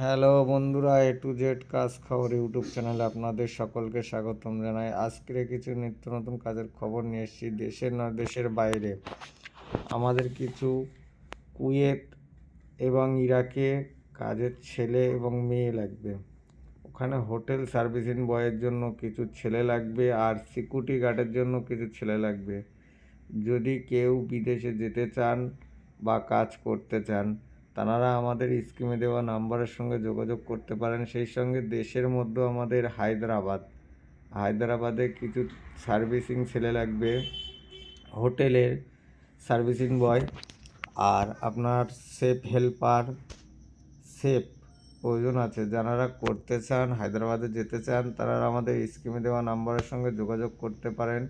Hello বন্ধুরা, A to Z কাজ খবর ইউটিউব চ্যানেলে আপনাদের সকলকে স্বাগতম জানাই। আজকের কিছু নিত্য নতুন কাজের খবর নিয়ে এসেছি দেশের না দেশের বাইরে। আমাদের কিছু কুয়েত এবং ইরাকে কাজের ছেলে এবং মেয়ে লাগবে। ওখানে হোটেল সার্ভিসিং বয়ের জন্য কিছু ছেলে লাগবে আর সিকিউরিটি গার্ডের জন্য কিছু ছেলে লাগবে। যদি কেউ বিদেশে যেতে চান বা কাজ করতে চান, তারা আমাদের স্ক্রিনে দেওয়া নাম্বারের সঙ্গে যোগাযোগ করতে পারেন। সেই সঙ্গে দেশের মধ্যে আমাদের হায়দ্রাবাদে কিছু সার্ভিসিং ছেলে লাগবে, হোটেলের সার্ভিসিং বয় আর আপনার সেফ প্রয়োজন আছে। যারা করতে চান, হায়দ্রাবাদে যেতে চান, তারা আমাদের স্ক্রিনে দেওয়া নাম্বারের সঙ্গে যোগাযোগ করতে পারেন,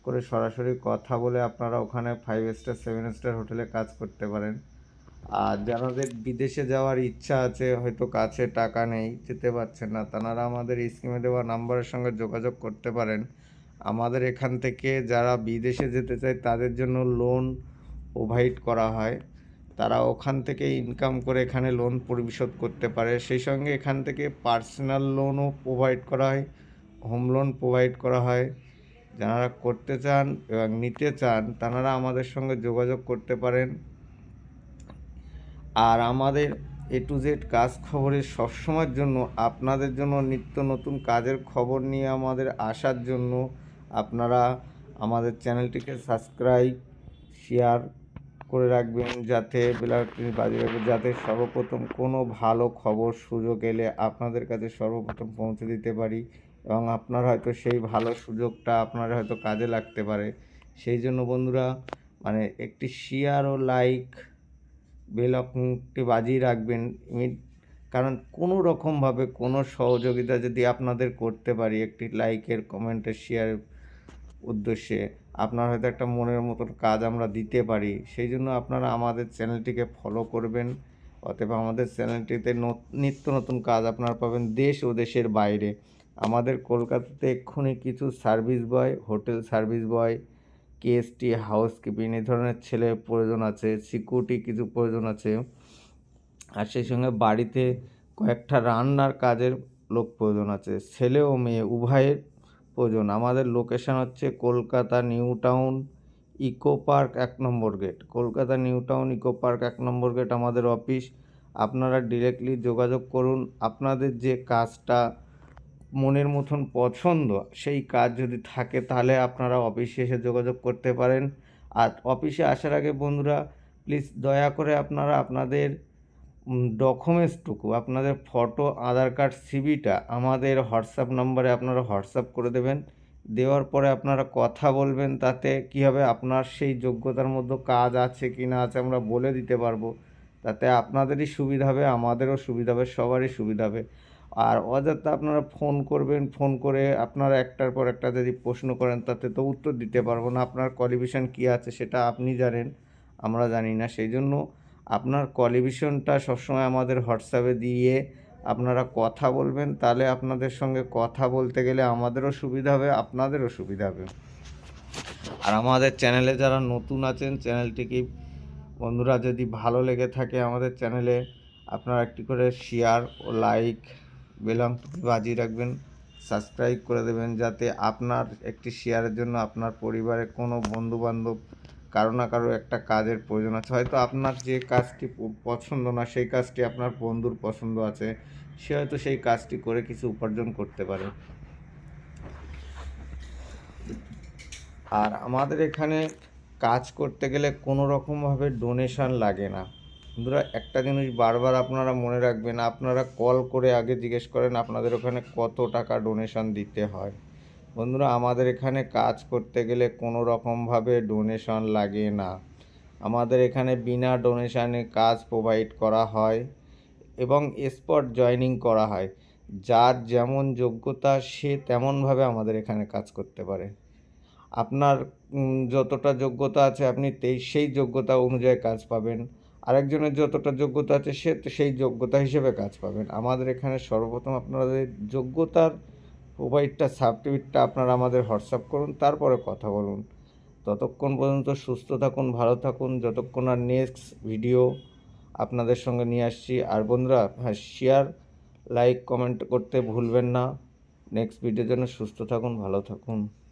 করে সরাসরি কথা বলে আপনারা ওখানে 5 স্টার 7 স্টার হোটেলে কাজ করতে পারেন। আর যাদের বিদেশে যাওয়ার ইচ্ছা আছে, হয়তো কাছে টাকা নেই, যেতে পারছেন না, তারা আমাদের স্ক্রিনে দেওয়া নাম্বারের সঙ্গে যোগাযোগ করতে পারেন। আমাদের এখান থেকে যারা বিদেশে যেতে চায় তাদের জন্য লোন প্রোভাইড করা হয়। তারা ওখান থেকে ইনকাম করে এখানে লোন পরিশোধ করতে পারে। সেই সঙ্গে এখান থেকে পার্সোনাল লোনও প্রোভাইড করা হয়, হোম লোন প্রোভাইড করা হয়। যারা করতে চান এবং নিতে চান তারা আমাদের সঙ্গে যোগাযোগ করতে পারেন। আর আমাদের A to Z কাজ খবরের সবসময়ের জন্য আপনাদের জন্য নিত্য নতুন কাজের খবর নিয়ে আমাদের আসার জন্য আপনারা আমাদের চ্যানেলটিকে সাবস্ক্রাইব, শেয়ার করে রাখবেন, যাতে বেলাটি বাজিয়ে রাখবেন, যাতে সর্বপ্রথম কোনো ভালো খবর সুযোগ এলে আপনাদের কাছে সর্বপ্রথম পৌঁছে দিতে পারি এবং আপনার হয়তো সেই ভালো সুযোগটা আপনার হয়তো কাজে লাগতে পারে। সেই জন্য বন্ধুরা, একটি শেয়ার ও লাইক বেল আইকনটি বাজিয়ে রাখবেন। কারণ কোনো রকমভাবে কোনো সহযোগিতা যদি আপনাদের করতে পারি একটি লাইকের, কমেন্টের, শেয়ারের উদ্দেশ্যে, আপনার হয়তো একটা মনের মতন কাজ আমরা দিতে পারি। সেই জন্য আপনারা আমাদের চ্যানেলটিকে ফলো করবেন। অতএব আমাদের চ্যানেলটিতে নিত্য নতুন কাজ আপনারা পাবেন দেশ ও দেশের বাইরে। আমাদের কলকাতাতে এক্ষুনি কিছু সার্ভিস বয়, হোটেল সার্ভিস বয়, কেএসটি, হাউসকিপিং এই ধরনের ছেলে প্রয়োজন আছে, সিকিউরিটি কিছু প্রয়োজন আছে, আর সেই সঙ্গে বাড়িতে কয়েকটা রান্নার কাজের লোক প্রয়োজন আছে। ছেলে ও মেয়ে উভয়ের প্রয়োজন। আমাদের লোকেশান হচ্ছে Kolkata new town eco park 1 নম্বর gate. Kolkata new town eco park 1 নম্বর গেট আমাদের অফিস। আপনারা ডিরেক্টলি যোগাযোগ করুন। আপনাদের যে কাজটা মনের মতন পছন্দ, সেই কাজ যদি থাকে তাহলে আপনারা অফিসে এসে যোগাযোগ করতে পারেন। আর অফিসে আসার আগে বন্ধুরা, প্লিজ দয়া করে আপনারা আপনাদের ডকুমেন্টসটুকু, আপনাদের ফটো, আধার কার্ড, সিভিটা আমাদের হোয়াটসঅ্যাপ নাম্বারে আপনারা হোয়াটসঅ্যাপ করে দেবেন। দেওয়ার পরে আপনারা কথা বলবেন, তাতে কী হবে, আপনার সেই যোগ্যতার মধ্যে কাজ আছে কি না আছে আমরা বলে দিতে পারবো। তাতে আপনাদেরই সুবিধা হবে, আমাদেরও সুবিধা হবে, সবারই সুবিধা হবে। আর অযথা আপনারা ফোন করবেন, ফোন করে আপনারা একটার পর একটা যদি প্রশ্ন করেন, তাতে তো উত্তর দিতে পারবো না। আপনার কোয়ালিফিকেশন কী আছে সেটা আপনি জানেন, আমরা জানি না। সেই জন্য আপনার কোয়ালিফিকেশনটা সবসময় আমাদের হোয়াটসঅ্যাপে দিয়ে আপনারা কথা বলবেন। তাহলে আপনাদের সঙ্গে কথা বলতে গেলে আমাদেরও সুবিধা হবে, আপনাদেরও সুবিধা হবে। আর আমাদের চ্যানেলে যারা নতুন আছেন, চ্যানেলটিকে বন্ধুরা যদি ভালো লেগে থাকে আমাদের চ্যানেলে, আপনারা একটি করে শেয়ার ও লাইক বেল আইকনটি বাজিয়ে রাখবেন, সাবস্ক্রাইব করে দেবেন, যাতে আপনার একটি শেয়ারের জন্য আপনার পরিবারের কোনো বন্ধুবান্ধব কারো না কারো একটা কাজের প্রয়োজন আছে। হয়তো আপনার যে কাজটি পছন্দ না, সেই কাজটি আপনার বন্ধুর পছন্দ আছে, সে হয়তো সেই কাজটি করে কিছু উপার্জন করতে পারে। আর আমাদের এখানে কাজ করতে গেলে কোনো রকমভাবে ডোনেশন লাগে না। বন্ধুরা, একটা জিনিস বারবার আপনারা মনে রাখবেন, আপনারা কল করে আগে জিজ্ঞেস করেন আপনাদের ওখানে কত টাকা ডোনেশন দিতে হয়। বন্ধুরা, আমাদের এখানে কাজ করতে গেলে কোনো রকমভাবে ডোনেশন লাগে না। আমাদের এখানে বিনা ডোনেশনে কাজ প্রোভাইড করা হয় এবং স্পট জয়েনিং করা হয়। যার যেমন যোগ্যতা সে তেমনভাবে আমাদের এখানে কাজ করতে পারে। আপনার যতটা যোগ্যতা আছে আপনি সেই যোগ্যতা অনুযায়ী কাজ পাবেন। আরেকজনের যতটা যোগ্যতা আছে সে সেই যোগ্যতা হিসেবে কাজ পাবেন। আমাদের এখানে সর্বপ্রথম আপনাদের যোগ্যতার প্রোভাইডটা, সার্টিফিকেটটা আপনারা আমাদের হোয়াটসঅ্যাপ করুন, তারপরে কথা বলুন। ততক্ষণ পর্যন্ত সুস্থ থাকুন, ভালো থাকুন। যতক্ষণ আর নেক্সট ভিডিও আপনাদের সঙ্গে নিয়ে আসছি। আর বন্ধুরা, হ্যাঁ, শেয়ার, লাইক, কমেন্ট করতে ভুলবেন না। নেক্সট ভিডিওর জন্য সুস্থ থাকুন, ভালো থাকুন।